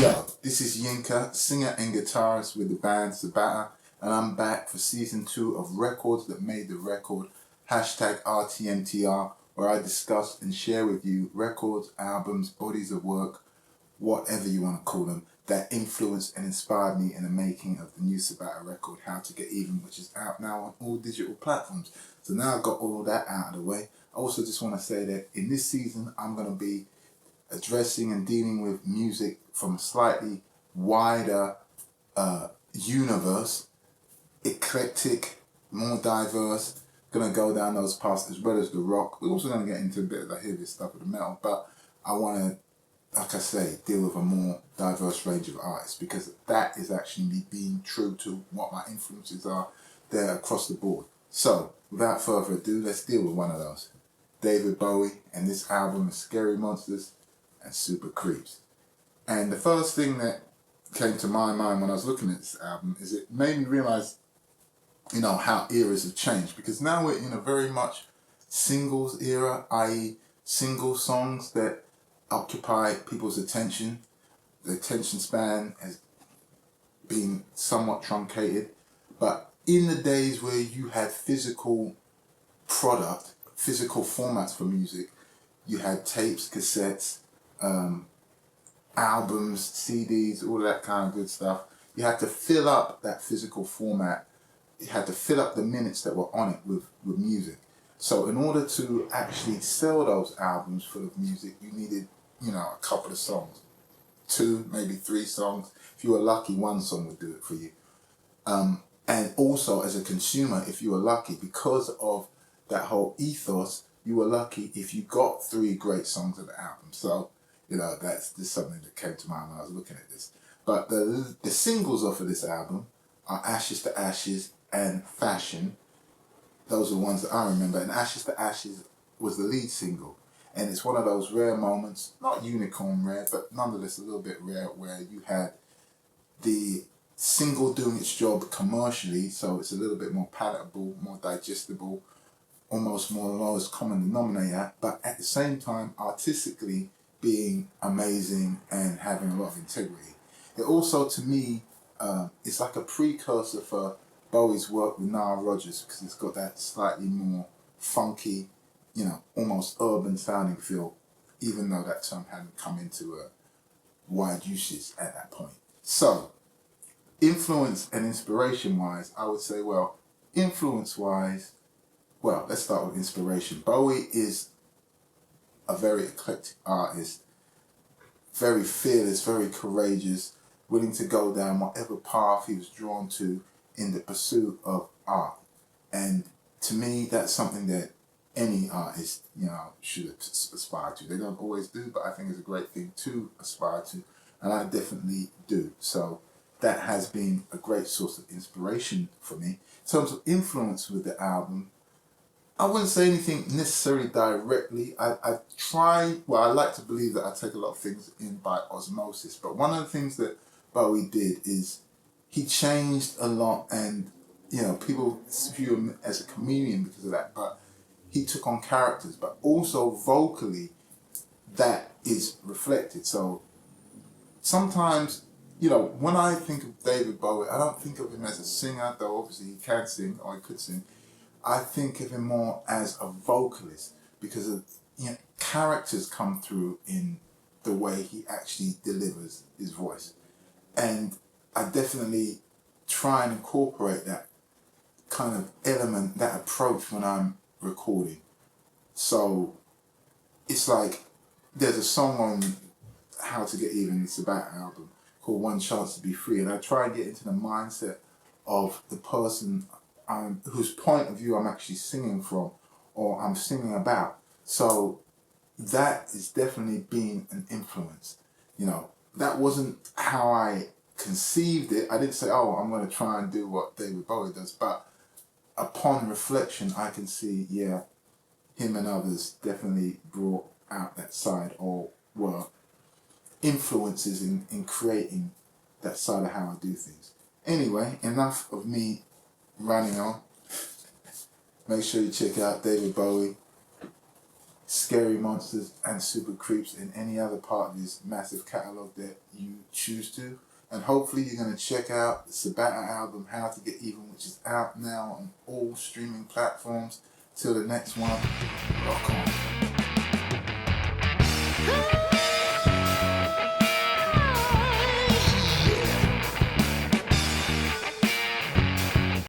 Yo, this is Yinka, singer and guitarist with the band Sabatta, and I'm back for season 2 of Records That Made the Record, #RTMTR, where I discuss and share with you records, albums, bodies of work, whatever you want to call them, that influenced and inspired me in the making of the new Sabatta record, How to Get Even, which is out now on all digital platforms. So now I've got all that out of the way. I also just want to say that in this season, I'm going to be addressing and dealing with music from a slightly wider universe, eclectic, more diverse. Gonna go down those paths as well as the rock. We're also gonna get into a bit of the heavy stuff of the metal, but I wanna, like I say, deal with a more diverse range of artists because that is actually me being true to what my influences are there across the board. So, without further ado, let's deal with one of those. David Bowie, and this album is Scary Monsters and Super Creeps. And the first thing that came to my mind when I was looking at this album is it made me realize, how eras have changed, because now we're in a very much singles era, i.e. single songs that occupy people's attention. The attention span has been somewhat truncated, but in the days where you had physical product, physical formats for music, you had tapes, cassettes, albums, CDs, all that kind of good stuff. You had to fill up that physical format. You had to fill up the minutes that were on it with music. So in order to actually sell those albums full of music, you needed, a couple of songs. 2, maybe 3 songs. If you were lucky, 1 song would do it for you. And also as a consumer, if you were lucky, because of that whole ethos, you were lucky if you got 3 great songs of the album. So, that's just something that came to mind when I was looking at this. But the singles off of this album are Ashes to Ashes and Fashion. Those are the ones that I remember. And Ashes to Ashes was the lead single. And it's one of those rare moments, not unicorn rare, but nonetheless a little bit rare, where you had the single doing its job commercially, so it's a little bit more palatable, more digestible, almost more lowest common denominator, but at the same time artistically being amazing and having a lot of integrity. It also, to me, it's like a precursor for Bowie's work with Nile Rodgers, because it's got that slightly more funky, almost urban sounding feel, even though that term hadn't come into a wide usage at that point. So, influence and inspiration wise, I would say, influence wise, let's start with inspiration. Bowie is a very eclectic artist, very fearless, very courageous, willing to go down whatever path he was drawn to in the pursuit of art. And to me, that's something that any artist, should aspire to. They don't always do, but I think it's a great thing to aspire to, and I definitely do. So that has been a great source of inspiration for me. In terms of influence with the album, I wouldn't say anything necessarily directly. I like to believe that I take a lot of things in by osmosis, but one of the things that Bowie did is he changed a lot, and people view him as a comedian because of that, but he took on characters, but also vocally that is reflected. So sometimes, when I think of David Bowie, I don't think of him as a singer, though obviously he can sing, or he could sing. I think of him more as a vocalist, because of, characters come through in the way he actually delivers his voice. And I definitely try and incorporate that kind of element, that approach when I'm recording. So it's like there's a song on How to Get Even, the Sabatta album, called One Chance to Be Free, and I try and get into the mindset of the person whose point of view I'm actually singing from, or I'm singing about. So that has definitely been an influence. That wasn't how I conceived it. I didn't say, I'm going to try and do what David Bowie does, but upon reflection, I can see, him and others definitely brought out that side, or were influences in creating that side of how I do things. Anyway, enough of me running on. Make sure you check out David Bowie, Scary Monsters and Super Creeps in any other part of this massive catalogue that you choose to. And hopefully you're going to check out the Sabatta album, How to Get Even, which is out now on all streaming platforms. Till the next one, rock on.